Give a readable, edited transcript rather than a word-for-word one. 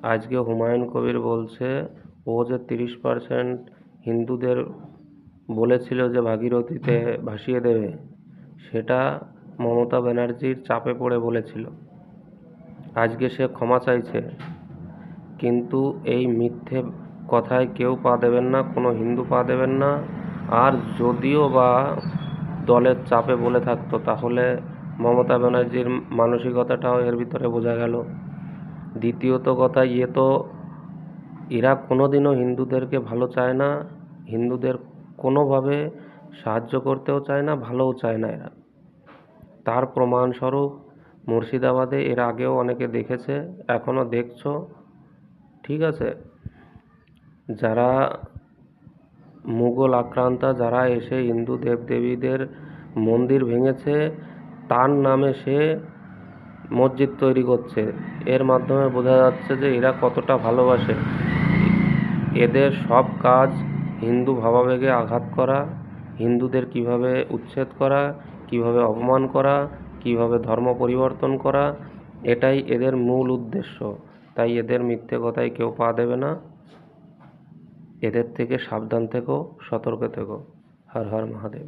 আজকে হুমায়ুন কবির বলছে ও যে 30% হিন্দুদের বলেছিল যে ভাগীরথীতে ভাসিয়ে দেবে, সেটা মমতা ব্যানার্জির চাপে পড়ে বলেছিল। আজকে সে ক্ষমা চাইছে, কিন্তু এই মিথ্যে কথায় কেউ পা দেবেন না, কোনো হিন্দু পা দেবেন না। আর যদিও বা দলের চাপে বলে থাকতো, তাহলে মমতা ব্যানার্জির মানসিকতাটাও এর ভিতরে বোঝা গেল। দ্বিতীয়ত কথা, এরা কোনোদিনও হিন্দুদেরকে ভালো চায় না, হিন্দুদের কোনোভাবে সাহায্য করতেও চায় না, ভালোও চায় না এরা। তার প্রমাণস্বরূপ মুর্শিদাবাদে এর আগেও অনেকে দেখেছে, এখনও দেখছো, ঠিক আছে? যারা মুঘল আক্রান্তা, যারা এসে হিন্দু দেবদেবীদের মন্দির ভেঙেছে, তার নামে সে মসজিদ তৈরি করছে। এর মাধ্যমে বোঝা যাচ্ছে যে এরা কতটা ভালোবাসে। এদের সব কাজ হিন্দু ভাবাবেগে আঘাত করা, হিন্দুদের কিভাবে উচ্ছেদ করা, কিভাবে অপমান করা, কিভাবে ধর্ম পরিবর্তন করা, এটাই এদের মূল উদ্দেশ্য। তাই এদের মিথ্যে কথায় কেউ পা দেবে না। এদের থেকে সাবধান থেকো, সতর্ক থেকো। হর হর মহাদেব।